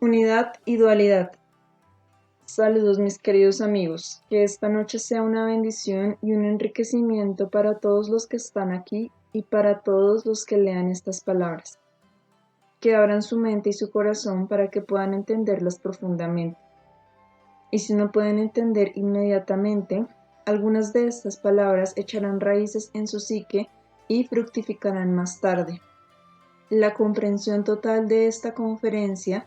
Unidad y dualidad. Saludos mis queridos amigos, que esta noche sea una bendición y un enriquecimiento para todos los que están aquí y para todos los que lean estas palabras. Que abran su mente y su corazón para que puedan entenderlas profundamente. Y si no pueden entender inmediatamente, algunas de estas palabras echarán raíces en su psique y fructificarán más tarde. La comprensión total de esta conferencia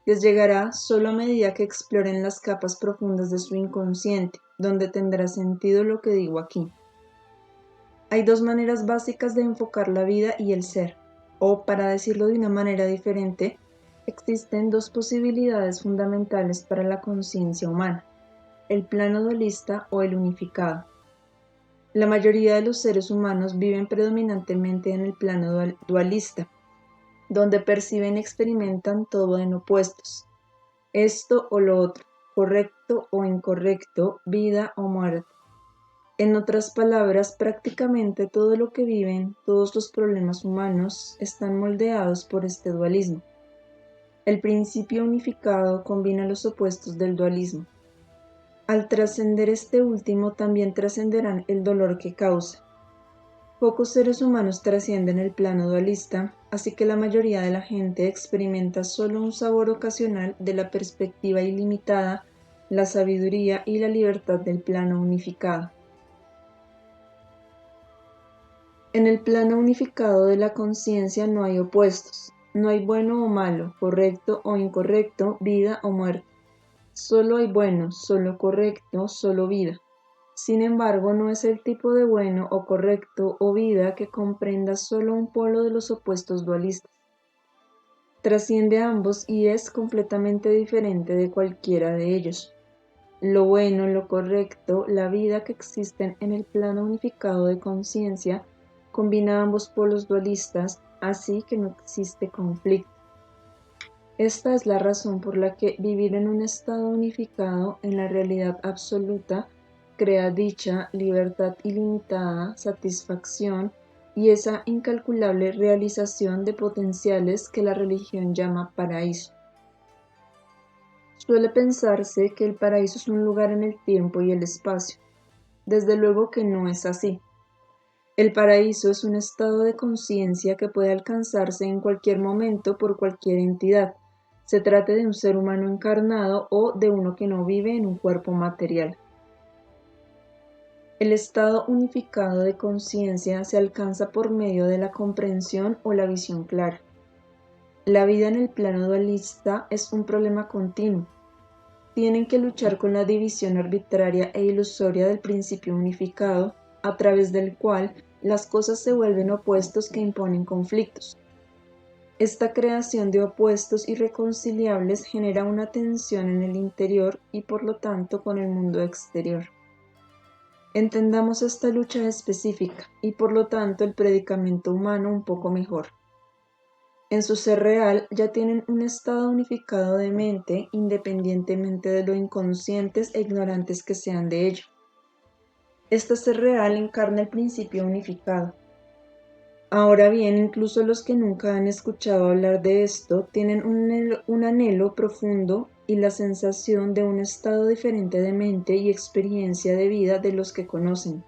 les llegará solo a medida que exploren las capas profundas de su inconsciente, donde tendrá sentido lo que digo aquí. Hay dos maneras básicas de enfocar la vida y el ser, o para decirlo de una manera diferente, existen dos posibilidades fundamentales para la conciencia humana, el plano dualista o el unificado. La mayoría de los seres humanos viven predominantemente en el plano dualista, donde perciben y experimentan todo en opuestos, esto o lo otro, correcto o incorrecto, vida o muerte. En otras palabras, prácticamente todo lo que viven, todos los problemas humanos, están moldeados por este dualismo. El principio unificado combina los opuestos del dualismo. Al trascender este último, también trascenderán el dolor que causa. Pocos seres humanos trascienden el plano dualista, así que la mayoría de la gente experimenta solo un sabor ocasional de la perspectiva ilimitada, la sabiduría y la libertad del plano unificado. En el plano unificado de la conciencia no hay opuestos, no hay bueno o malo, correcto o incorrecto, vida o muerte. Solo hay bueno, solo correcto, solo vida. Sin embargo, no es el tipo de bueno o correcto o vida que comprenda solo un polo de los opuestos dualistas. Trasciende ambos y es completamente diferente de cualquiera de ellos. Lo bueno, lo correcto, la vida que existen en el plano unificado de conciencia combina ambos polos dualistas, así que no existe conflicto. Esta es la razón por la que vivir en un estado unificado en la realidad absoluta crea dicha, libertad ilimitada, satisfacción y esa incalculable realización de potenciales que la religión llama paraíso. Suele pensarse que el paraíso es un lugar en el tiempo y el espacio. Desde luego que no es así. El paraíso es un estado de conciencia que puede alcanzarse en cualquier momento por cualquier entidad, se trate de un ser humano encarnado o de uno que no vive en un cuerpo material. El estado unificado de conciencia se alcanza por medio de la comprensión o la visión clara. La vida en el plano dualista es un problema continuo. Tienen que luchar con la división arbitraria e ilusoria del principio unificado, a través del cual las cosas se vuelven opuestos que imponen conflictos. Esta creación de opuestos irreconciliables genera una tensión en el interior y por lo tanto con el mundo exterior. Entendamos esta lucha específica y por lo tanto el predicamento humano un poco mejor. En su ser real ya tienen un estado unificado de mente independientemente de lo inconscientes e ignorantes que sean de ello. Este ser real encarna el principio unificado. Ahora bien, incluso los que nunca han escuchado hablar de esto tienen un anhelo profundo y la sensación de un estado diferente de mente y experiencia de vida de los que conocen.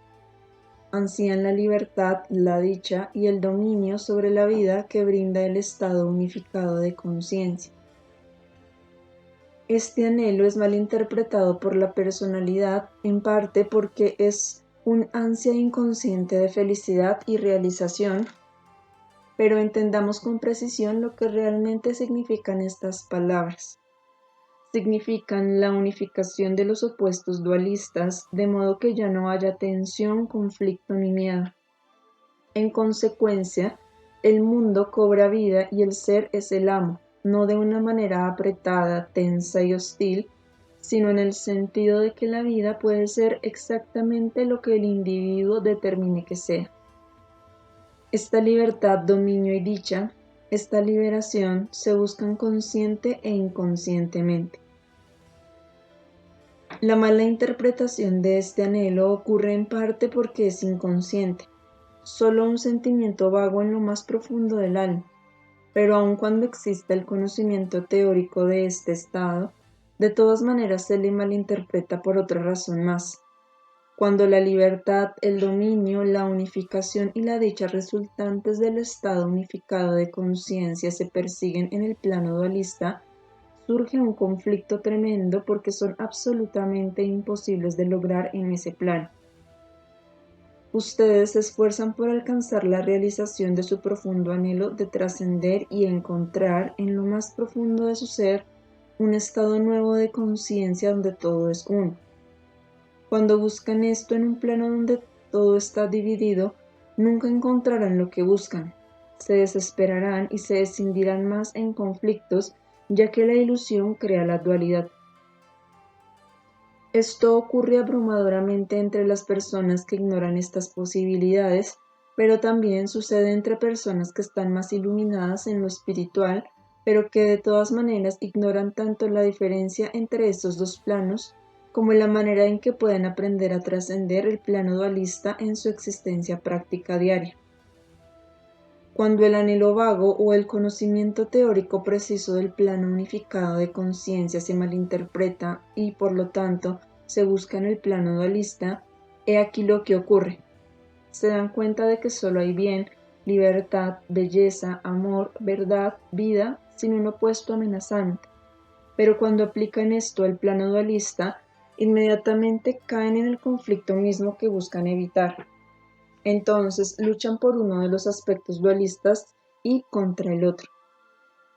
Ansían la libertad, la dicha y el dominio sobre la vida que brinda el estado unificado de conciencia. Este anhelo es malinterpretado por la personalidad, en parte porque es un ansia inconsciente de felicidad y realización, pero entendamos con precisión lo que realmente significan estas palabras. Significan la unificación de los opuestos dualistas, de modo que ya no haya tensión, conflicto ni miedo. En consecuencia, el mundo cobra vida y el ser es el amo, no de una manera apretada, tensa y hostil, sino en el sentido de que la vida puede ser exactamente lo que el individuo determine que sea. Esta libertad, dominio y dicha, esta liberación se buscan consciente e inconscientemente. La mala interpretación de este anhelo ocurre en parte porque es inconsciente, solo un sentimiento vago en lo más profundo del alma. Pero aun cuando exista el conocimiento teórico de este estado, de todas maneras se le malinterpreta por otra razón más. Cuando la libertad, el dominio, la unificación y la dicha resultantes del estado unificado de conciencia se persiguen en el plano dualista, surge un conflicto tremendo porque son absolutamente imposibles de lograr en ese plano. Ustedes se esfuerzan por alcanzar la realización de su profundo anhelo de trascender y encontrar en lo más profundo de su ser un estado nuevo de conciencia donde todo es uno. Cuando buscan esto en un plano donde todo está dividido, nunca encontrarán lo que buscan. Se desesperarán y se escindirán más en conflictos, ya que la ilusión crea la dualidad. Esto ocurre abrumadoramente entre las personas que ignoran estas posibilidades, pero también sucede entre personas que están más iluminadas en lo espiritual, pero que de todas maneras ignoran tanto la diferencia entre estos dos planos como la manera en que pueden aprender a trascender el plano dualista en su existencia práctica diaria. Cuando el anhelo vago o el conocimiento teórico preciso del plano unificado de conciencia se malinterpreta y, por lo tanto, se busca en el plano dualista, he aquí lo que ocurre. Se dan cuenta de que solo hay bien, libertad, belleza, amor, verdad, vida, sin un opuesto amenazante. Pero cuando aplican esto al plano dualista, inmediatamente caen en el conflicto mismo que buscan evitar. Entonces luchan por uno de los aspectos dualistas y contra el otro.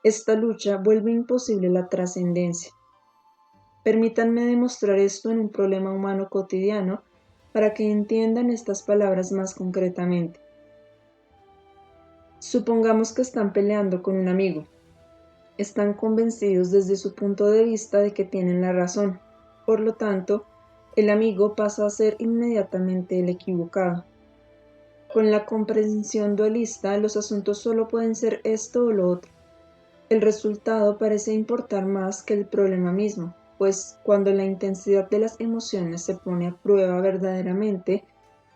Esta lucha vuelve imposible la trascendencia. Permítanme demostrar esto en un problema humano cotidiano para que entiendan estas palabras más concretamente. Supongamos que están peleando con un amigo. Están convencidos desde su punto de vista de que tienen la razón. Por lo tanto, el amigo pasa a ser inmediatamente el equivocado. Con la comprensión dualista, los asuntos solo pueden ser esto o lo otro. El resultado parece importar más que el problema mismo, pues cuando la intensidad de las emociones se pone a prueba verdaderamente,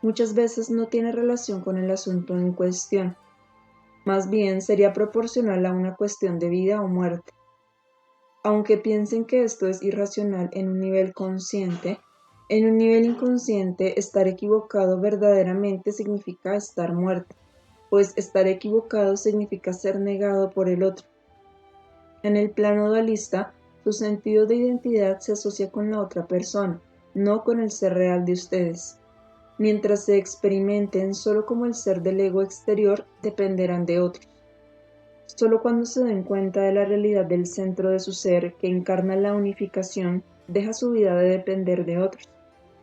muchas veces no tiene relación con el asunto en cuestión. Más bien sería proporcional a una cuestión de vida o muerte. Aunque piensen que esto es irracional en un nivel consciente, en un nivel inconsciente estar equivocado verdaderamente significa estar muerto, pues estar equivocado significa ser negado por el otro. En el plano dualista, su sentido de identidad se asocia con la otra persona, no con el ser real de ustedes. Mientras se experimenten solo como el ser del ego exterior, dependerán de otros. Solo cuando se den cuenta de la realidad del centro de su ser que encarna la unificación, deja su vida de depender de otros.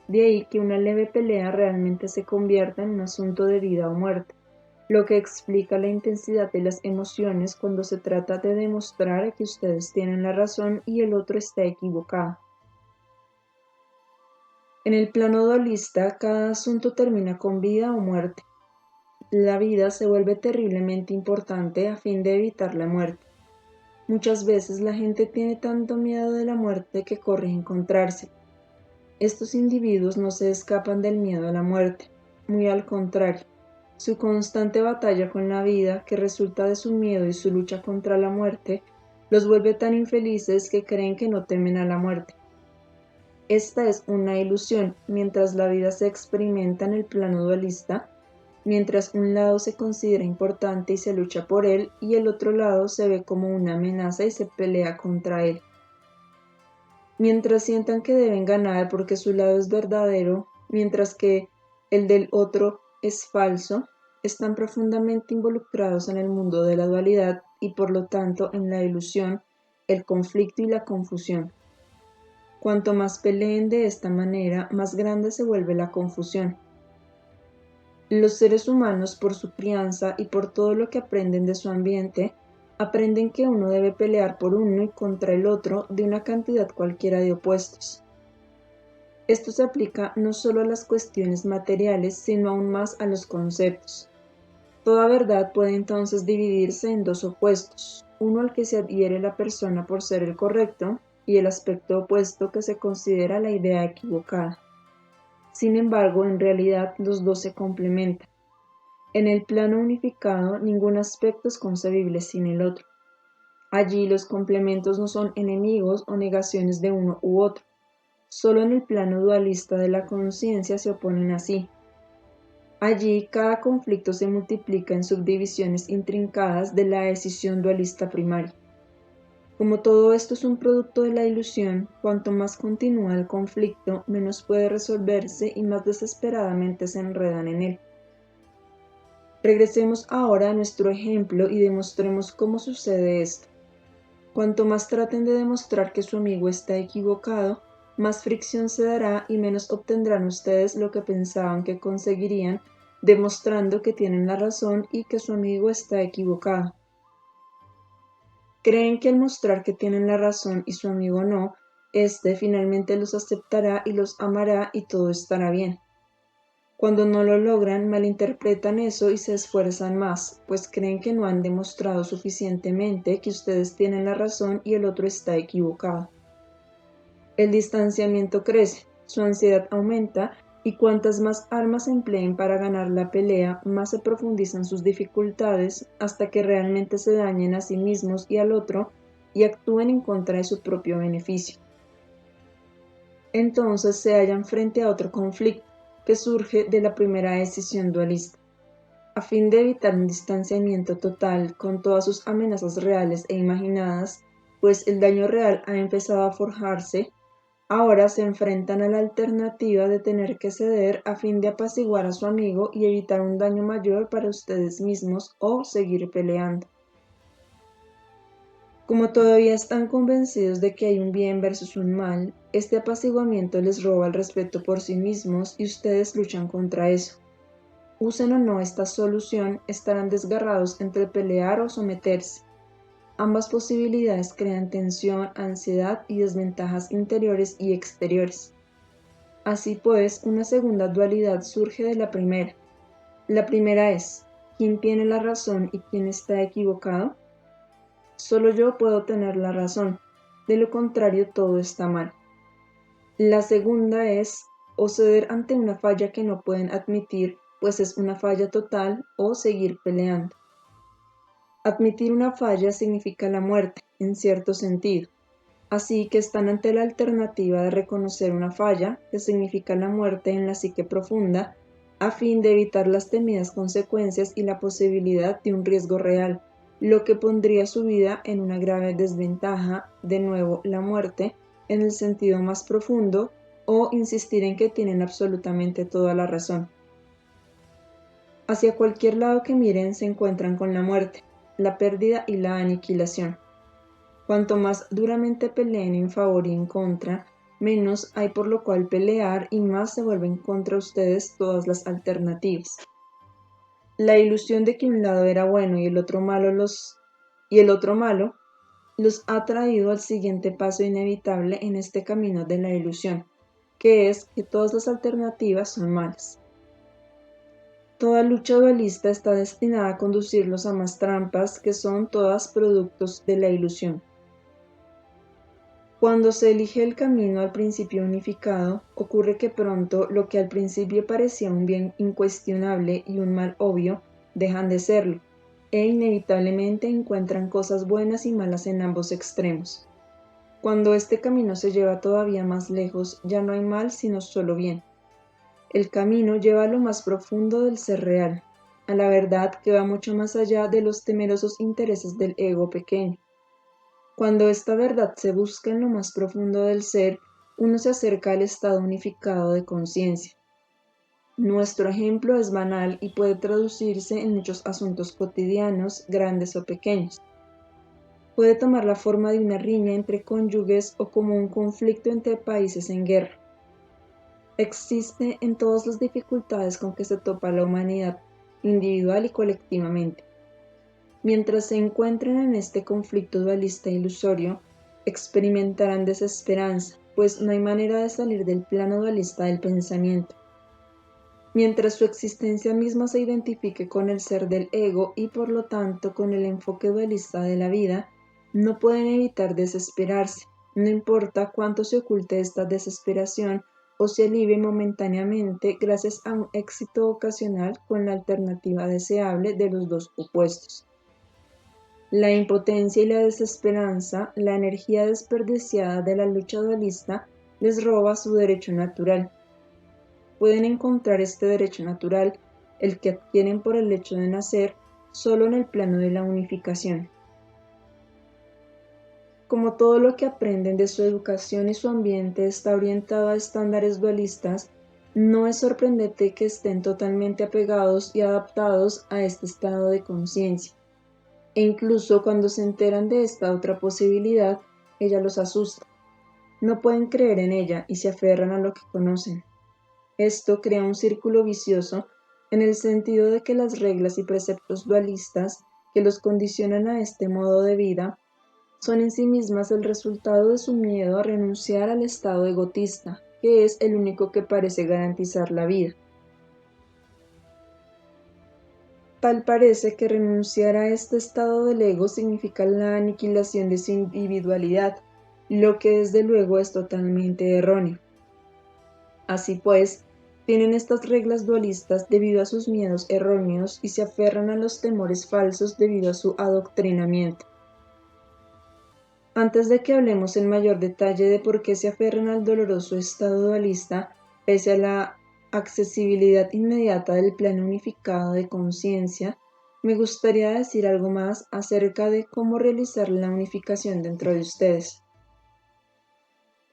De ahí que una leve pelea realmente se convierta en un asunto de vida o muerte, lo que explica la intensidad de las emociones cuando se trata de demostrar que ustedes tienen la razón y el otro está equivocado. En el plano dualista, cada asunto termina con vida o muerte. La vida se vuelve terriblemente importante a fin de evitar la muerte. Muchas veces la gente tiene tanto miedo de la muerte que corre a encontrarse. Estos individuos no se escapan del miedo a la muerte, muy al contrario. Su constante batalla con la vida, que resulta de su miedo y su lucha contra la muerte, los vuelve tan infelices que creen que no temen a la muerte. Esta es una ilusión, mientras la vida se experimenta en el plano dualista, mientras un lado se considera importante y se lucha por él, y el otro lado se ve como una amenaza y se pelea contra él. Mientras sientan que deben ganar porque su lado es verdadero, mientras que el del otro es falso, están profundamente involucrados en el mundo de la dualidad y por lo tanto en la ilusión, el conflicto y la confusión. Cuanto más peleen de esta manera, más grande se vuelve la confusión. Los seres humanos, por su crianza y por todo lo que aprenden de su ambiente, aprenden que uno debe pelear por uno y contra el otro de una cantidad cualquiera de opuestos. Esto se aplica no solo a las cuestiones materiales, sino aún más a los conceptos. Toda verdad puede entonces dividirse en dos opuestos, uno al que se adhiere la persona por ser el correcto y el aspecto opuesto que se considera la idea equivocada. Sin embargo, en realidad los dos se complementan. En el plano unificado, ningún aspecto es concebible sin el otro. Allí los complementos no son enemigos o negaciones de uno u otro. Solo en el plano dualista de la conciencia se oponen así. Allí cada conflicto se multiplica en subdivisiones intrincadas de la decisión dualista primaria. Como todo esto es un producto de la ilusión, cuanto más continúa el conflicto, menos puede resolverse y más desesperadamente se enredan en él. Regresemos ahora a nuestro ejemplo y demostremos cómo sucede esto. Cuanto más traten de demostrar que su amigo está equivocado, más fricción se dará y menos obtendrán ustedes lo que pensaban que conseguirían, demostrando que tienen la razón y que su amigo está equivocado. Creen que al mostrar que tienen la razón y su amigo no, éste finalmente los aceptará y los amará y todo estará bien. Cuando no lo logran, malinterpretan eso y se esfuerzan más, pues creen que no han demostrado suficientemente que ustedes tienen la razón y el otro está equivocado. El distanciamiento crece, su ansiedad aumenta y cuantas más armas empleen para ganar la pelea, más se profundizan sus dificultades hasta que realmente se dañen a sí mismos y al otro y actúen en contra de su propio beneficio. Entonces se hallan frente a otro conflicto que surge de la primera decisión dualista. A fin de evitar un distanciamiento total con todas sus amenazas reales e imaginadas, pues el daño real ha empezado a forjarse, ahora se enfrentan a la alternativa de tener que ceder a fin de apaciguar a su amigo y evitar un daño mayor para ustedes mismos o seguir peleando. Como todavía están convencidos de que hay un bien versus un mal, este apaciguamiento les roba el respeto por sí mismos y ustedes luchan contra eso. Usen o no esta solución, estarán desgarrados entre pelear o someterse. Ambas posibilidades crean tensión, ansiedad y desventajas interiores y exteriores. Así pues, una segunda dualidad surge de la primera. La primera es, ¿quién tiene la razón y quién está equivocado? Solo yo puedo tener la razón, de lo contrario todo está mal. La segunda es, o ceder ante una falla que no pueden admitir, pues es una falla total, o seguir peleando. Admitir una falla significa la muerte, en cierto sentido. Así que están ante la alternativa de reconocer una falla, que significa la muerte en la psique profunda, a fin de evitar las temidas consecuencias y la posibilidad de un riesgo real, lo que pondría su vida en una grave desventaja, de nuevo la muerte, en el sentido más profundo, o insistir en que tienen absolutamente toda la razón. Hacia cualquier lado que miren se encuentran con la muerte, la pérdida y la aniquilación. Cuanto más duramente peleen en favor y en contra, menos hay por lo cual pelear y más se vuelven contra ustedes todas las alternativas. La ilusión de que un lado era bueno y el otro malo los ha traído al siguiente paso inevitable en este camino de la ilusión, que es que todas las alternativas son malas. Toda lucha dualista está destinada a conducirlos a más trampas que son todas productos de la ilusión. Cuando se elige el camino al principio unificado, ocurre que pronto lo que al principio parecía un bien incuestionable y un mal obvio, dejan de serlo, e inevitablemente encuentran cosas buenas y malas en ambos extremos. Cuando este camino se lleva todavía más lejos, ya no hay mal sino solo bien. El camino lleva a lo más profundo del ser real, a la verdad que va mucho más allá de los temerosos intereses del ego pequeño. Cuando esta verdad se busca en lo más profundo del ser, uno se acerca al estado unificado de conciencia. Nuestro ejemplo es banal y puede traducirse en muchos asuntos cotidianos, grandes o pequeños. Puede tomar la forma de una riña entre cónyuges o como un conflicto entre países en guerra. Existe en todas las dificultades con que se topa la humanidad, individual y colectivamente. Mientras se encuentren en este conflicto dualista ilusorio, experimentarán desesperanza, pues no hay manera de salir del plano dualista del pensamiento. Mientras su existencia misma se identifique con el ser del ego y por lo tanto con el enfoque dualista de la vida, no pueden evitar desesperarse, no importa cuánto se oculte esta desesperación o se alivie momentáneamente gracias a un éxito ocasional con la alternativa deseable de los dos opuestos. La impotencia y la desesperanza, la energía desperdiciada de la lucha dualista, les roba su derecho natural. Pueden encontrar este derecho natural, el que adquieren por el hecho de nacer, solo en el plano de la unificación. Como todo lo que aprenden de su educación y su ambiente está orientado a estándares dualistas, no es sorprendente que estén totalmente apegados y adaptados a este estado de conciencia. E incluso cuando se enteran de esta otra posibilidad, ella los asusta. No pueden creer en ella y se aferran a lo que conocen. Esto crea un círculo vicioso en el sentido de que las reglas y preceptos dualistas que los condicionan a este modo de vida son en sí mismas el resultado de su miedo a renunciar al estado egotista, que es el único que parece garantizar la vida. Tal parece que renunciar a este estado del ego significa la aniquilación de su individualidad, lo que desde luego es totalmente erróneo. Así pues, tienen estas reglas dualistas debido a sus miedos erróneos y se aferran a los temores falsos debido a su adoctrinamiento. Antes de que hablemos en mayor detalle de por qué se aferran al doloroso estado dualista, pese a la accesibilidad inmediata del plano unificado de conciencia, me gustaría decir algo más acerca de cómo realizar la unificación dentro de ustedes.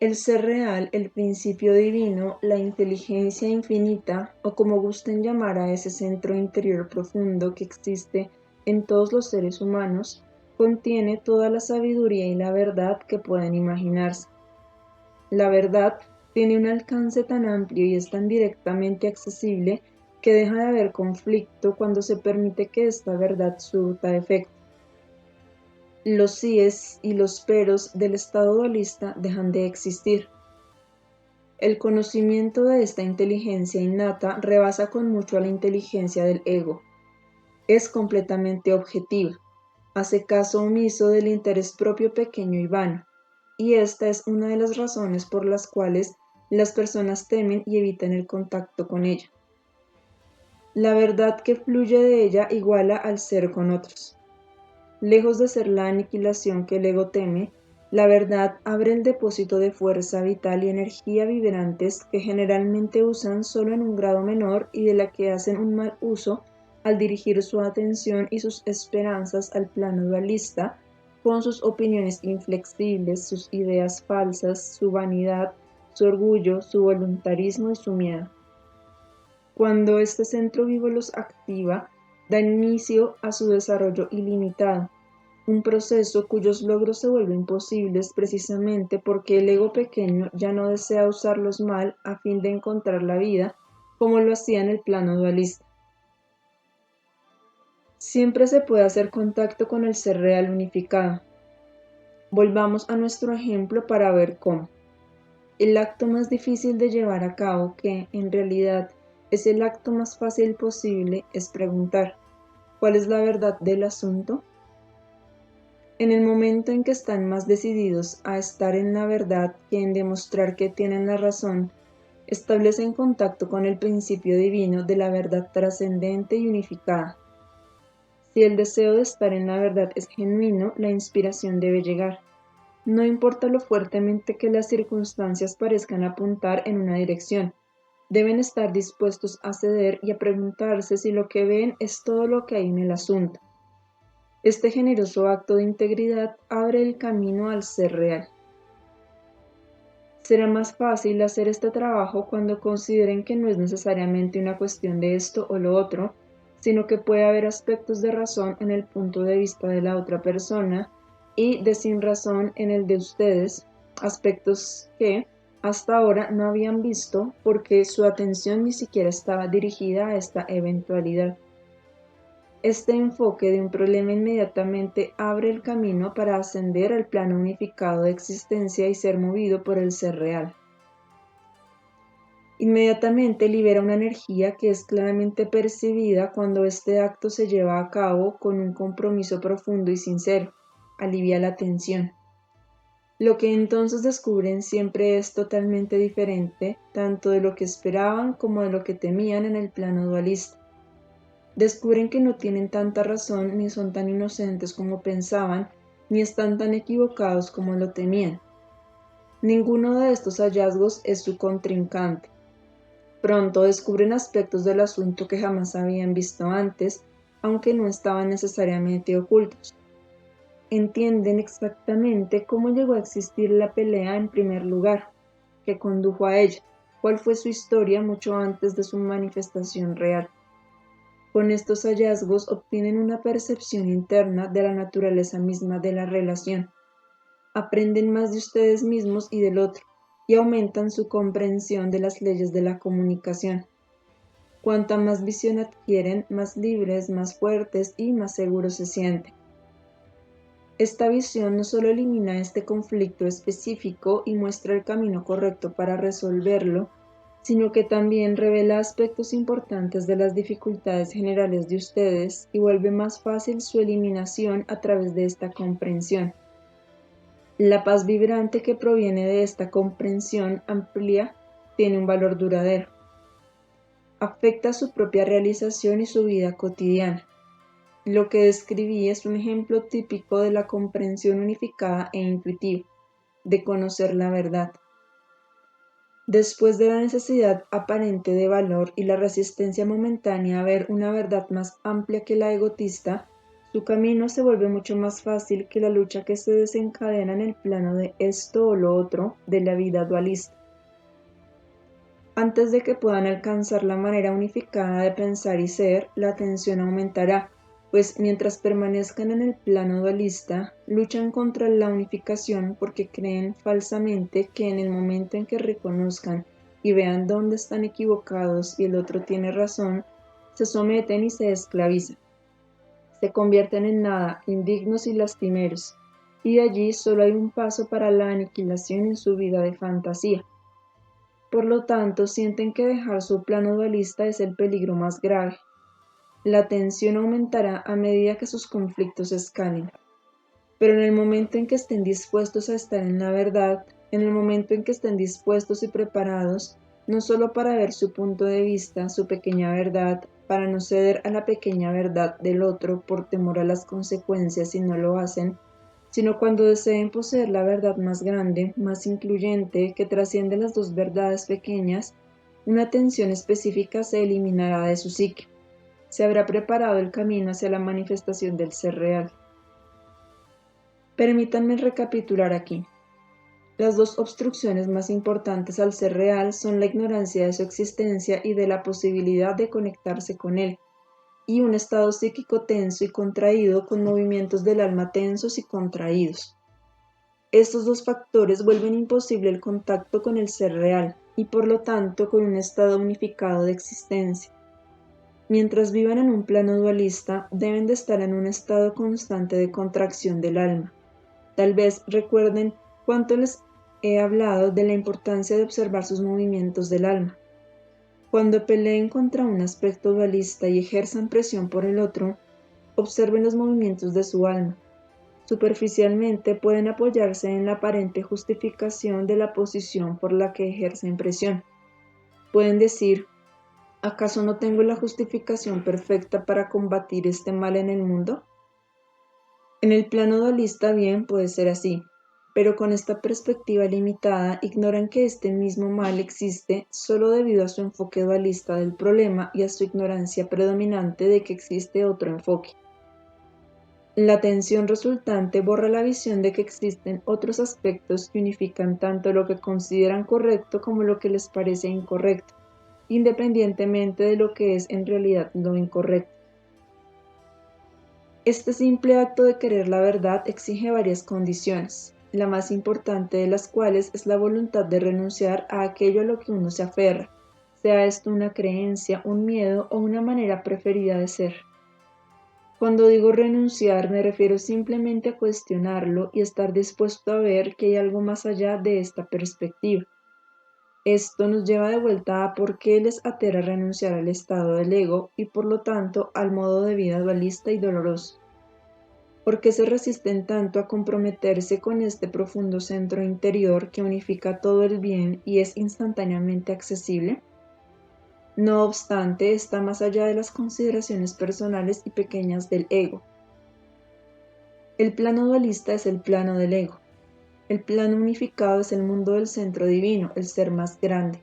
El ser real, el principio divino, la inteligencia infinita, o como gusten llamar a ese centro interior profundo que existe en todos los seres humanos, contiene toda la sabiduría y la verdad que pueden imaginarse. La verdad tiene un alcance tan amplio y es tan directamente accesible que deja de haber conflicto cuando se permite que esta verdad surta efecto. Los síes y los peros del estado dualista dejan de existir. El conocimiento de esta inteligencia innata rebasa con mucho a la inteligencia del ego. Es completamente objetiva, hace caso omiso del interés propio pequeño y vano, y esta es una de las razones por las cuales las personas temen y evitan el contacto con ella. La verdad que fluye de ella iguala al ser con otros. Lejos de ser la aniquilación que el ego teme, la verdad abre el depósito de fuerza vital y energía vibrantes que generalmente usan solo en un grado menor y de la que hacen un mal uso al dirigir su atención y sus esperanzas al plano dualista, con sus opiniones inflexibles, sus ideas falsas, su vanidad, su orgullo, su voluntarismo y su miedo. Cuando este centro vivo los activa, da inicio a su desarrollo ilimitado, un proceso cuyos logros se vuelven posibles precisamente porque el ego pequeño ya no desea usarlos mal a fin de encontrar la vida como lo hacía en el plano dualista. Siempre se puede hacer contacto con el ser real unificado. Volvamos a nuestro ejemplo para ver cómo. El acto más difícil de llevar a cabo, que en realidad es el acto más fácil posible, es preguntar, ¿cuál es la verdad del asunto? En el momento en que están más decididos a estar en la verdad que en demostrar que tienen la razón, establecen contacto con el principio divino de la verdad trascendente y unificada. Si el deseo de estar en la verdad es genuino, la inspiración debe llegar. No importa lo fuertemente que las circunstancias parezcan apuntar en una dirección, deben estar dispuestos a ceder y a preguntarse si lo que ven es todo lo que hay en el asunto. Este generoso acto de integridad abre el camino al ser real. Será más fácil hacer este trabajo cuando consideren que no es necesariamente una cuestión de esto o lo otro, sino que puede haber aspectos de razón en el punto de vista de la otra persona y de sin razón en el de ustedes, aspectos que hasta ahora no habían visto porque su atención ni siquiera estaba dirigida a esta eventualidad. Este enfoque de un problema inmediatamente abre el camino para ascender al plano unificado de existencia y ser movido por el ser real. Inmediatamente libera una energía que es claramente percibida cuando este acto se lleva a cabo con un compromiso profundo y sincero. Alivia la tensión. Lo que entonces descubren siempre es totalmente diferente, tanto de lo que esperaban como de lo que temían en el plano dualista. Descubren que no tienen tanta razón, ni son tan inocentes como pensaban, ni están tan equivocados como lo temían. Ninguno de estos hallazgos es su contrincante. Pronto descubren aspectos del asunto que jamás habían visto antes, aunque no estaban necesariamente ocultos. Entienden exactamente cómo llegó a existir la pelea en primer lugar, qué condujo a ella, cuál fue su historia mucho antes de su manifestación real. Con estos hallazgos obtienen una percepción interna de la naturaleza misma de la relación. Aprenden más de ustedes mismos y del otro, y aumentan su comprensión de las leyes de la comunicación. Cuanta más visión adquieren, más libres, más fuertes y más seguros se sienten. Esta visión no solo elimina este conflicto específico y muestra el camino correcto para resolverlo, sino que también revela aspectos importantes de las dificultades generales de ustedes y vuelve más fácil su eliminación a través de esta comprensión. La paz vibrante que proviene de esta comprensión amplia tiene un valor duradero. Afecta su propia realización y su vida cotidiana. Lo que describí es un ejemplo típico de la comprensión unificada e intuitiva, de conocer la verdad. Después de la necesidad aparente de valor y la resistencia momentánea a ver una verdad más amplia que la egotista, su camino se vuelve mucho más fácil que la lucha que se desencadena en el plano de esto o lo otro de la vida dualista. Antes de que puedan alcanzar la manera unificada de pensar y ser, la tensión aumentará, pues mientras permanezcan en el plano dualista, luchan contra la unificación porque creen falsamente que en el momento en que reconozcan y vean dónde están equivocados y el otro tiene razón, se someten y se esclavizan. Se convierten en nada, indignos y lastimeros, y de allí solo hay un paso para la aniquilación en su vida de fantasía. Por lo tanto, sienten que dejar su plano dualista es el peligro más grave. La tensión aumentará a medida que sus conflictos escalen. Pero en el momento en que estén dispuestos a estar en la verdad, en el momento en que estén dispuestos y preparados, no solo para ver su punto de vista, su pequeña verdad, para no ceder a la pequeña verdad del otro por temor a las consecuencias si no lo hacen, sino cuando deseen poseer la verdad más grande, más incluyente, que trasciende las dos verdades pequeñas, una tensión específica se eliminará de su psique. Se habrá preparado el camino hacia la manifestación del ser real. Permítanme recapitular aquí. Las dos obstrucciones más importantes al ser real son la ignorancia de su existencia y de la posibilidad de conectarse con él, y un estado psíquico tenso y contraído con movimientos del alma tensos y contraídos. Estos dos factores vuelven imposible el contacto con el ser real y por lo tanto con un estado unificado de existencia. Mientras vivan en un plano dualista, deben de estar en un estado constante de contracción del alma. Tal vez recuerden cuánto les he hablado de la importancia de observar sus movimientos del alma. Cuando peleen contra un aspecto dualista y ejerzan presión por el otro, observen los movimientos de su alma. Superficialmente pueden apoyarse en la aparente justificación de la posición por la que ejercen presión. Pueden decir, ¿acaso no tengo la justificación perfecta para combatir este mal en el mundo? En el plano dualista bien puede ser así, pero con esta perspectiva limitada ignoran que este mismo mal existe solo debido a su enfoque dualista del problema y a su ignorancia predominante de que existe otro enfoque. La tensión resultante borra la visión de que existen otros aspectos que unifican tanto lo que consideran correcto como lo que les parece incorrecto, independientemente de lo que es en realidad lo incorrecto. Este simple acto de querer la verdad exige varias condiciones, la más importante de las cuales es la voluntad de renunciar a aquello a lo que uno se aferra, sea esto una creencia, un miedo o una manera preferida de ser. Cuando digo renunciar, me refiero simplemente a cuestionarlo y estar dispuesto a ver que hay algo más allá de esta perspectiva. Esto nos lleva de vuelta a por qué les aterra renunciar al estado del ego y por lo tanto al modo de vida dualista y doloroso. ¿Por qué se resisten tanto a comprometerse con este profundo centro interior que unifica todo el bien y es instantáneamente accesible? No obstante, está más allá de las consideraciones personales y pequeñas del ego. El plano dualista es el plano del ego. El plano unificado es el mundo del centro divino, el ser más grande.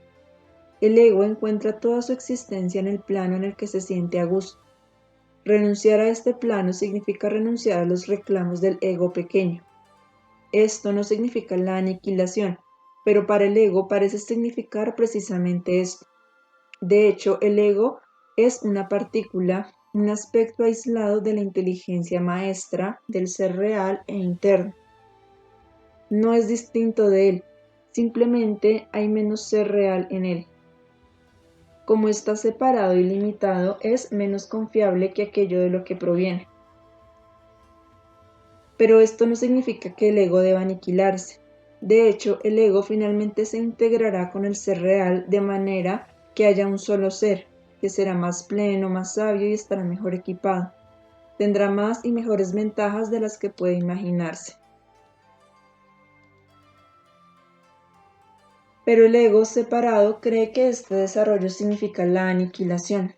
El ego encuentra toda su existencia en el plano en el que se siente a gusto. Renunciar a este plano significa renunciar a los reclamos del ego pequeño. Esto no significa la aniquilación, pero para el ego parece significar precisamente esto. De hecho, el ego es una partícula, un aspecto aislado de la inteligencia maestra del ser real e interno. No es distinto de él, simplemente hay menos ser real en él. Como está separado y limitado, es menos confiable que aquello de lo que proviene. Pero esto no significa que el ego deba aniquilarse. De hecho, el ego finalmente se integrará con el ser real de manera que haya un solo ser, que será más pleno, más sabio y estará mejor equipado. Tendrá más y mejores ventajas de las que puede imaginarse. Pero el ego separado cree que este desarrollo significa la aniquilación.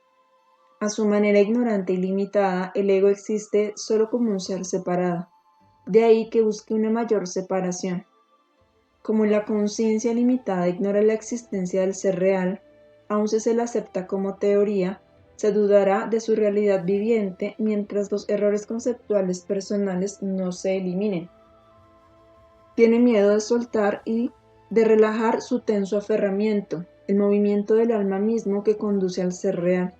A su manera ignorante y limitada, el ego existe solo como un ser separado. De ahí que busque una mayor separación. Como la conciencia limitada ignora la existencia del ser real, aun si se la acepta como teoría, se dudará de su realidad viviente mientras los errores conceptuales personales no se eliminen. Tiene miedo de soltar y de relajar su tenso aferramiento, el movimiento del alma mismo que conduce al ser real.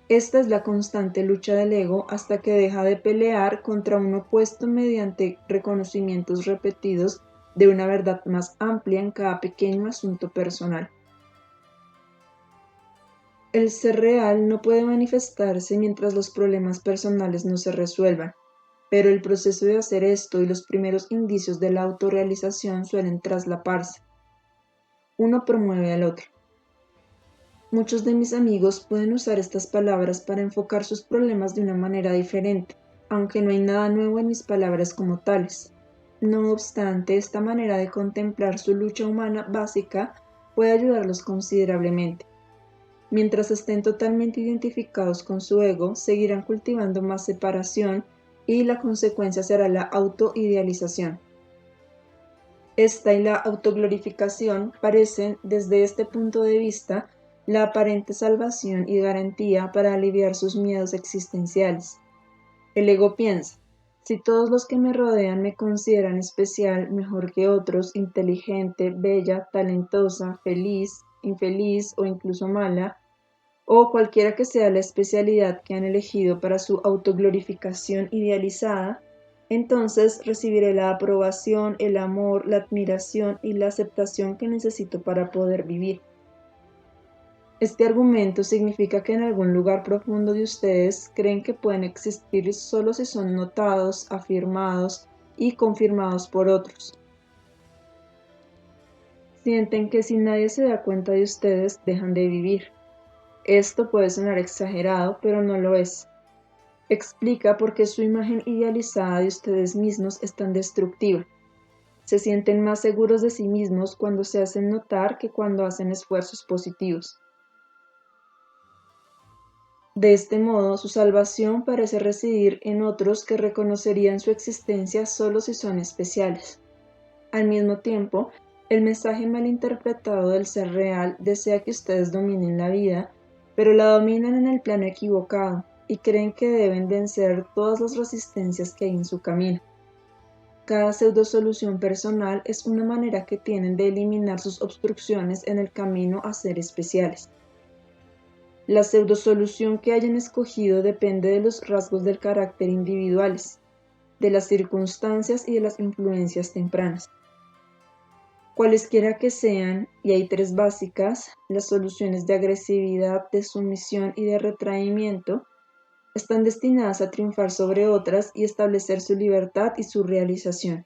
Esta es la constante lucha del ego hasta que deja de pelear contra un opuesto mediante reconocimientos repetidos de una verdad más amplia en cada pequeño asunto personal. El ser real no puede manifestarse mientras los problemas personales no se resuelvan, pero el proceso de hacer esto y los primeros indicios de la autorrealización suelen traslaparse. Uno promueve al otro. Muchos de mis amigos pueden usar estas palabras para enfocar sus problemas de una manera diferente, aunque no hay nada nuevo en mis palabras como tales. No obstante, esta manera de contemplar su lucha humana básica puede ayudarlos considerablemente. Mientras estén totalmente identificados con su ego, seguirán cultivando más separación y la consecuencia será la autoidealización. Esta y la autoglorificación parecen, desde este punto de vista, la aparente salvación y garantía para aliviar sus miedos existenciales. El ego piensa, si todos los que me rodean me consideran especial, mejor que otros, inteligente, bella, talentosa, feliz, infeliz o incluso mala, o cualquiera que sea la especialidad que han elegido para su autoglorificación idealizada, entonces recibiré la aprobación, el amor, la admiración y la aceptación que necesito para poder vivir. Este argumento significa que en algún lugar profundo de ustedes creen que pueden existir solo si son notados, afirmados y confirmados por otros. Sienten que si nadie se da cuenta de ustedes, dejan de vivir. Esto puede sonar exagerado, pero no lo es. Explica por qué su imagen idealizada de ustedes mismos es tan destructiva. Se sienten más seguros de sí mismos cuando se hacen notar que cuando hacen esfuerzos positivos. De este modo, su salvación parece residir en otros que reconocerían su existencia solo si son especiales. Al mismo tiempo, el mensaje malinterpretado del ser real desea que ustedes dominen la vida, pero la dominan en el plano equivocado y creen que deben vencer todas las resistencias que hay en su camino. Cada pseudo-solución personal es una manera que tienen de eliminar sus obstrucciones en el camino a ser especiales. La pseudosolución que hayan escogido depende de los rasgos del carácter individuales, de las circunstancias y de las influencias tempranas. Cualesquiera que sean, y hay tres básicas, las soluciones de agresividad, de sumisión y de retraimiento, están destinadas a triunfar sobre otras y establecer su libertad y su realización.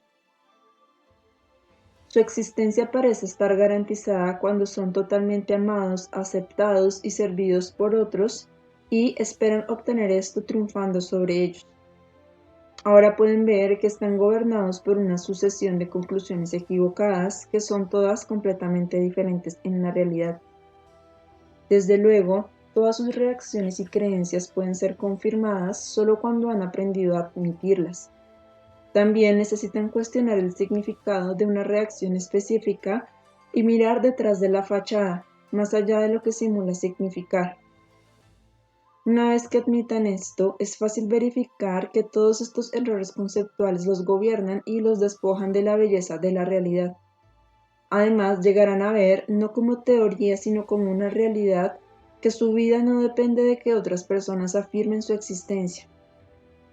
Su existencia parece estar garantizada cuando son totalmente amados, aceptados y servidos por otros y esperan obtener esto triunfando sobre ellos. Ahora pueden ver que están gobernados por una sucesión de conclusiones equivocadas que son todas completamente diferentes en la realidad. Desde luego, todas sus reacciones y creencias pueden ser confirmadas solo cuando han aprendido a admitirlas. También necesitan cuestionar el significado de una reacción específica y mirar detrás de la fachada, más allá de lo que simula significar. Una vez que admitan esto, es fácil verificar que todos estos errores conceptuales los gobiernan y los despojan de la belleza de la realidad. Además, llegarán a ver, no como teoría, sino como una realidad, que su vida no depende de que otras personas afirmen su existencia,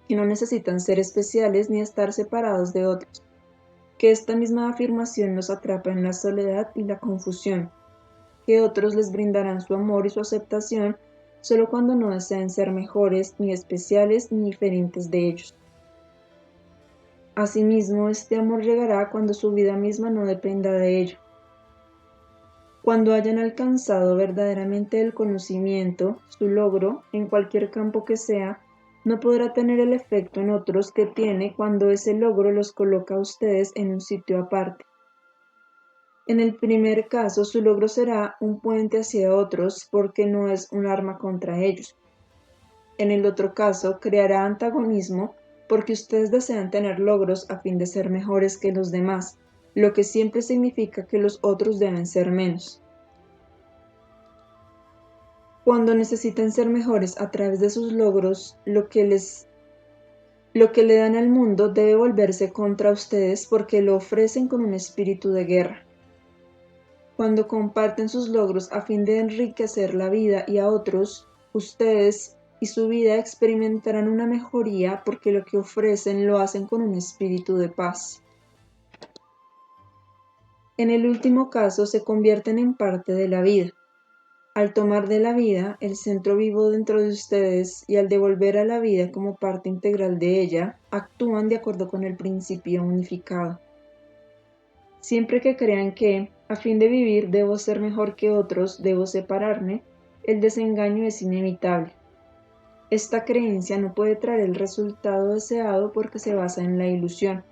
que no necesitan ser especiales ni estar separados de otros, que esta misma afirmación los atrapa en la soledad y la confusión, que otros les brindarán su amor y su aceptación solo cuando no deseen ser mejores, ni especiales, ni diferentes de ellos. Asimismo, este amor llegará cuando su vida misma no dependa de ello. Cuando hayan alcanzado verdaderamente el conocimiento, su logro, en cualquier campo que sea, no podrá tener el efecto en otros que tiene cuando ese logro los coloca a ustedes en un sitio aparte. En el primer caso, su logro será un puente hacia otros porque no es un arma contra ellos. En el otro caso, creará antagonismo porque ustedes desean tener logros a fin de ser mejores que los demás, lo que siempre significa que los otros deben ser menos. Cuando necesitan ser mejores a través de sus logros, lo que le dan al mundo debe volverse contra ustedes porque lo ofrecen con un espíritu de guerra. Cuando comparten sus logros a fin de enriquecer la vida y a otros, ustedes y su vida experimentarán una mejoría porque lo que ofrecen lo hacen con un espíritu de paz. En el último caso se convierten en parte de la vida. Al tomar de la vida el centro vivo dentro de ustedes y al devolver a la vida como parte integral de ella, actúan de acuerdo con el principio unificado. Siempre que crean que, a fin de vivir, debo ser mejor que otros, debo separarme, el desengaño es inevitable. Esta creencia no puede traer el resultado deseado porque se basa en la ilusión.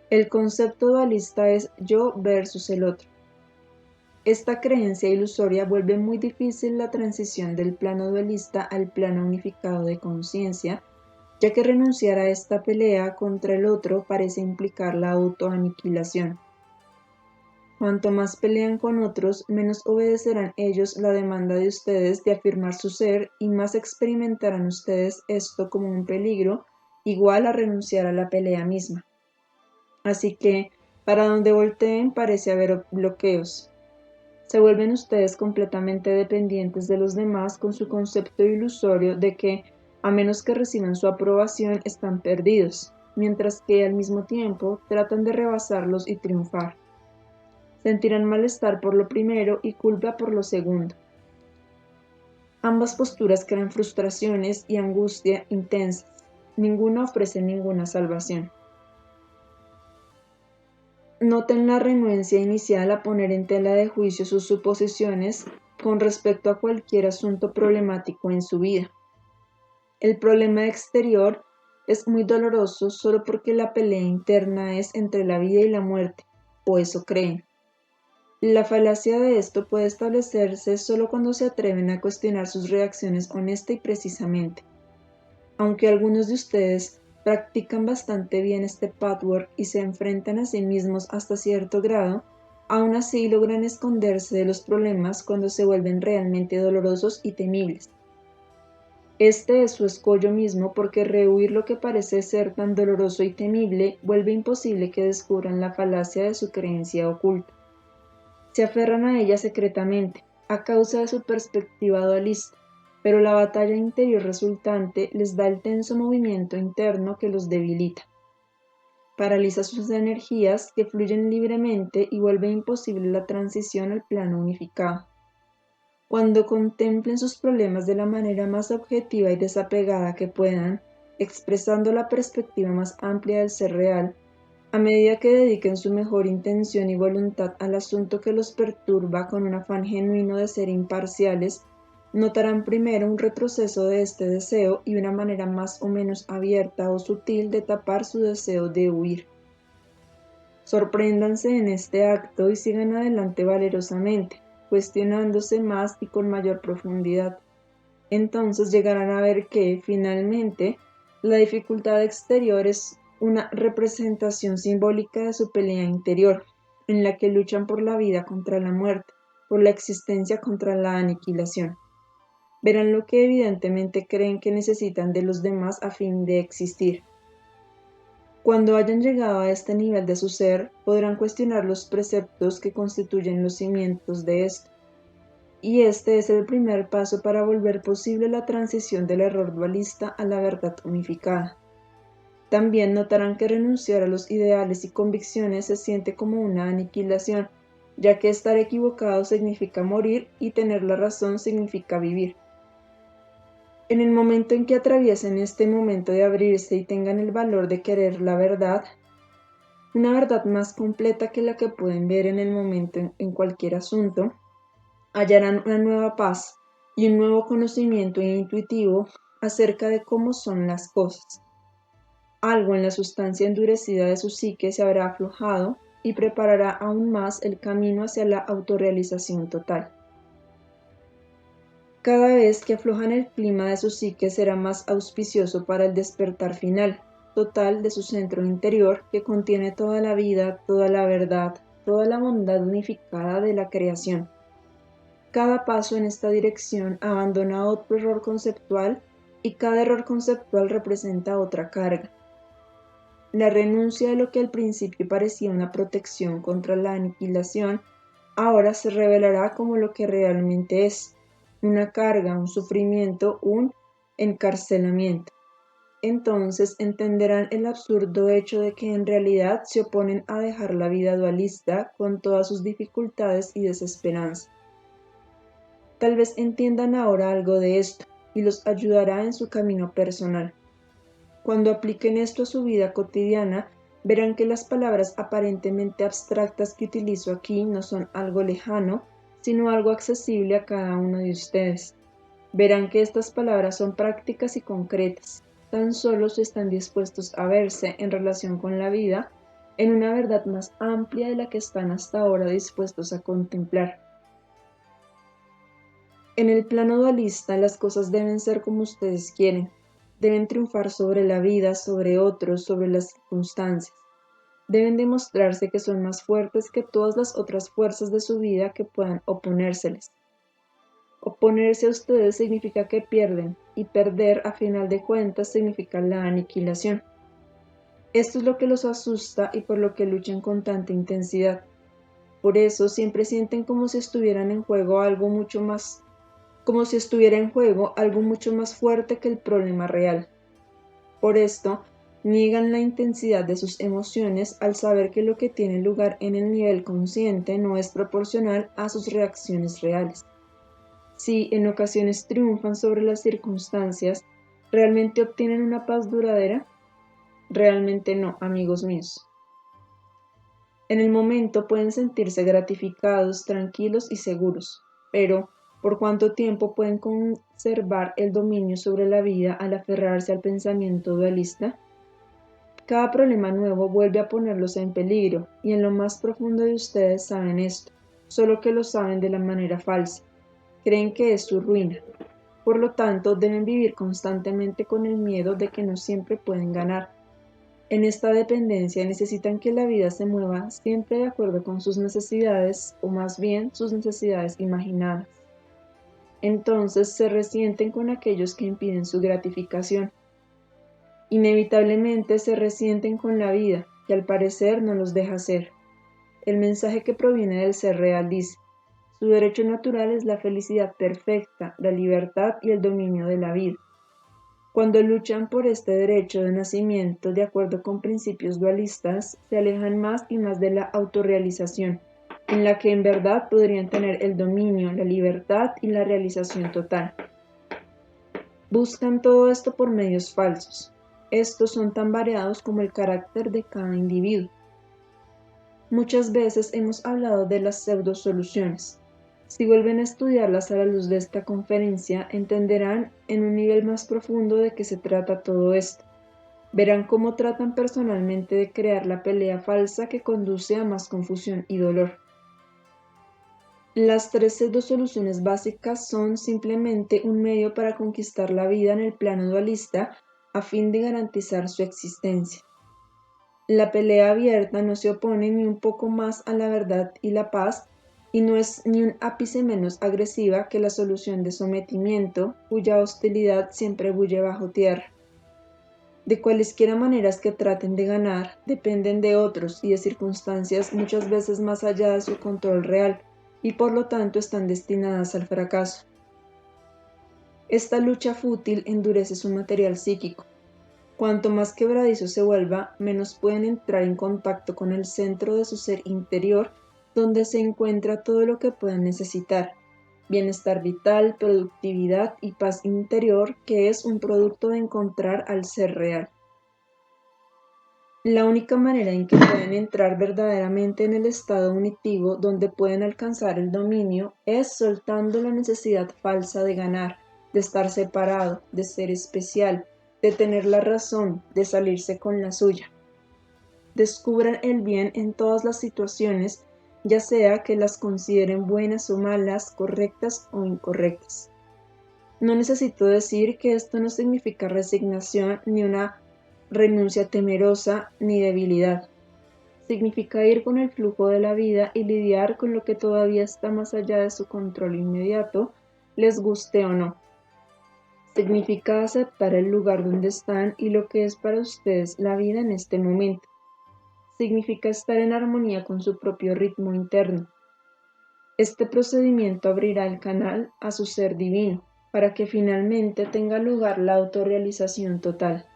El concepto dualista es yo versus el otro. Esta creencia ilusoria vuelve muy difícil la transición del plano dualista al plano unificado de conciencia, ya que renunciar a esta pelea contra el otro parece implicar la autoaniquilación. Cuanto más pelean con otros, menos obedecerán ellos la demanda de ustedes de afirmar su ser y más experimentarán ustedes esto como un peligro igual a renunciar a la pelea misma. Así que, para donde volteen parece haber bloqueos. Se vuelven ustedes completamente dependientes de los demás con su concepto ilusorio de que, a menos que reciban su aprobación, están perdidos, mientras que al mismo tiempo tratan de rebasarlos y triunfar. Sentirán malestar por lo primero y culpa por lo segundo. Ambas posturas crean frustraciones y angustia intensas. Ninguna ofrece ninguna salvación. Noten la renuencia inicial a poner en tela de juicio sus suposiciones con respecto a cualquier asunto problemático en su vida. El problema exterior es muy doloroso solo porque la pelea interna es entre la vida y la muerte, o eso creen. La falacia de esto puede establecerse solo cuando se atreven a cuestionar sus reacciones honesta y precisamente. Aunque algunos de ustedes practican bastante bien este patchwork y se enfrentan a sí mismos hasta cierto grado, aún así logran esconderse de los problemas cuando se vuelven realmente dolorosos y temibles. Este es su escollo mismo porque rehuir lo que parece ser tan doloroso y temible vuelve imposible que descubran la falacia de su creencia oculta. Se aferran a ella secretamente, a causa de su perspectiva dualista, pero la batalla interior resultante les da el tenso movimiento interno que los debilita. Paraliza sus energías que fluyen libremente y vuelve imposible la transición al plano unificado. Cuando contemplen sus problemas de la manera más objetiva y desapegada que puedan, expresando la perspectiva más amplia del ser real, a medida que dediquen su mejor intención y voluntad al asunto que los perturba con un afán genuino de ser imparciales, Notarán primero un retroceso de este deseo y una manera más o menos abierta o sutil de tapar su deseo de huir. Sorpréndanse en este acto y sigan adelante valerosamente, cuestionándose más y con mayor profundidad. Entonces llegarán a ver que, finalmente, la dificultad exterior es una representación simbólica de su pelea interior, en la que luchan por la vida contra la muerte, por la existencia contra la aniquilación. Verán lo que evidentemente creen que necesitan de los demás a fin de existir. Cuando hayan llegado a este nivel de su ser, podrán cuestionar los preceptos que constituyen los cimientos de esto. Y este es el primer paso para volver posible la transición del error dualista a la verdad unificada. También notarán que renunciar a los ideales y convicciones se siente como una aniquilación, ya que estar equivocado significa morir y tener la razón significa vivir. En el momento en que atraviesen este momento de abrirse y tengan el valor de querer la verdad, una verdad más completa que la que pueden ver en el momento en cualquier asunto, hallarán una nueva paz y un nuevo conocimiento intuitivo acerca de cómo son las cosas. Algo en la sustancia endurecida de su psique se habrá aflojado y preparará aún más el camino hacia la autorrealización total. Cada vez que aflojan el clima de su psique será más auspicioso para el despertar final, total de su centro interior que contiene toda la vida, toda la verdad, toda la bondad unificada de la creación. Cada paso en esta dirección abandona otro error conceptual y cada error conceptual representa otra carga. La renuncia de lo que al principio parecía una protección contra la aniquilación, ahora se revelará como lo que realmente es, una carga, un sufrimiento, un encarcelamiento. Entonces entenderán el absurdo hecho de que en realidad se oponen a dejar la vida dualista con todas sus dificultades y desesperanza. Tal vez entiendan ahora algo de esto y los ayudará en su camino personal. Cuando apliquen esto a su vida cotidiana, verán que las palabras aparentemente abstractas que utilizo aquí no son algo lejano, sino algo accesible a cada uno de ustedes. Verán que estas palabras son prácticas y concretas, tan solo si están dispuestos a verse en relación con la vida en una verdad más amplia de la que están hasta ahora dispuestos a contemplar. En el plano dualista, las cosas deben ser como ustedes quieren. Deben triunfar sobre la vida, sobre otros, sobre las circunstancias. Deben demostrarse que son más fuertes que todas las otras fuerzas de su vida que puedan oponérseles. Oponerse a ustedes significa que pierden, y perder a final de cuentas significa la aniquilación. Esto es lo que los asusta y por lo que luchan con tanta intensidad. Por eso siempre sienten como si estuviera en juego algo mucho más fuerte que el problema real. Por esto, niegan la intensidad de sus emociones al saber que lo que tiene lugar en el nivel consciente no es proporcional a sus reacciones reales. Si en ocasiones triunfan sobre las circunstancias, ¿realmente obtienen una paz duradera? Realmente no, amigos míos. En el momento pueden sentirse gratificados, tranquilos y seguros, pero ¿por cuánto tiempo pueden conservar el dominio sobre la vida al aferrarse al pensamiento dualista? Cada problema nuevo vuelve a ponerlos en peligro, y en lo más profundo de ustedes saben esto, solo que lo saben de la manera falsa. Creen que es su ruina. Por lo tanto, deben vivir constantemente con el miedo de que no siempre pueden ganar. En esta dependencia necesitan que la vida se mueva siempre de acuerdo con sus necesidades, o más bien sus necesidades imaginadas. Entonces se resienten con aquellos que impiden su gratificación. Inevitablemente se resienten con la vida, que al parecer no los deja ser. El mensaje que proviene del ser real dice: su derecho natural es la felicidad perfecta, la libertad y el dominio de la vida. Cuando luchan por este derecho de nacimiento de acuerdo con principios dualistas, se alejan más y más de la autorrealización, en la que en verdad podrían tener el dominio, la libertad y la realización total. Buscan todo esto por medios falsos. Estos son tan variados como el carácter de cada individuo. Muchas veces hemos hablado de las pseudosoluciones. Si vuelven a estudiarlas a la luz de esta conferencia, entenderán en un nivel más profundo de qué se trata todo esto. Verán cómo tratan personalmente de crear la pelea falsa que conduce a más confusión y dolor. Las tres pseudo-soluciones básicas son simplemente un medio para conquistar la vida en el plano dualista a fin de garantizar su existencia. La pelea abierta no se opone ni un poco más a la verdad y la paz, y no es ni un ápice menos agresiva que la solución de sometimiento, cuya hostilidad siempre bulle bajo tierra. De cualesquiera maneras que traten de ganar, dependen de otros y de circunstancias muchas veces más allá de su control real, y por lo tanto están destinadas al fracaso. Esta lucha fútil endurece su material psíquico. Cuanto más quebradizo se vuelva, menos pueden entrar en contacto con el centro de su ser interior, donde se encuentra todo lo que puedan necesitar: bienestar vital, productividad y paz interior, que es un producto de encontrar al ser real. La única manera en que pueden entrar verdaderamente en el estado unitivo donde pueden alcanzar el dominio es soltando la necesidad falsa de ganar, de estar separado, de ser especial, de tener la razón, de salirse con la suya. Descubran el bien en todas las situaciones, ya sea que las consideren buenas o malas, correctas o incorrectas. No necesito decir que esto no significa resignación ni una renuncia temerosa ni debilidad. Significa ir con el flujo de la vida y lidiar con lo que todavía está más allá de su control inmediato, les guste o no. Significa aceptar el lugar donde están y lo que es para ustedes la vida en este momento. Significa estar en armonía con su propio ritmo interno. Este procedimiento abrirá el canal a su ser divino, para que finalmente tenga lugar la autorrealización total.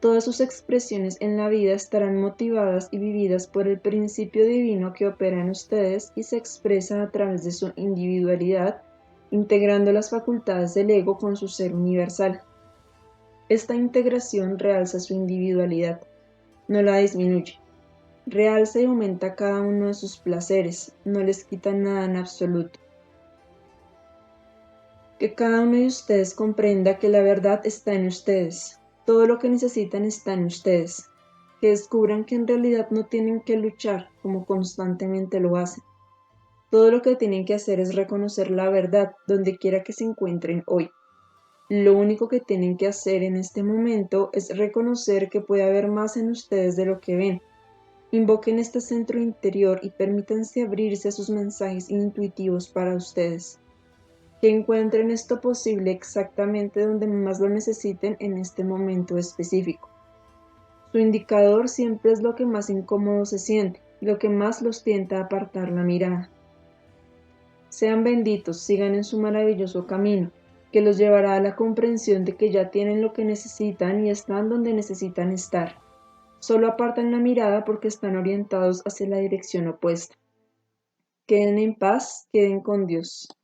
Todas sus expresiones en la vida estarán motivadas y vividas por el principio divino que opera en ustedes y se expresa a través de su individualidad, integrando las facultades del ego con su ser universal. Esta integración realza su individualidad, no la disminuye. Realza y aumenta cada uno de sus placeres, no les quita nada en absoluto. Que cada uno de ustedes comprenda que la verdad está en ustedes. Todo lo que necesitan está en ustedes. Que descubran que en realidad no tienen que luchar como constantemente lo hacen. Todo lo que tienen que hacer es reconocer la verdad donde quiera que se encuentren hoy. Lo único que tienen que hacer en este momento es reconocer que puede haber más en ustedes de lo que ven. Invoquen este centro interior y permítanse abrirse a sus mensajes intuitivos para ustedes. Que encuentren esto posible exactamente donde más lo necesiten en este momento específico. Su indicador siempre es lo que más incómodo se siente, lo que más los tienta a apartar la mirada. Sean benditos, sigan en su maravilloso camino, que los llevará a la comprensión de que ya tienen lo que necesitan y están donde necesitan estar. Solo apartan la mirada porque están orientados hacia la dirección opuesta. Queden en paz, queden con Dios.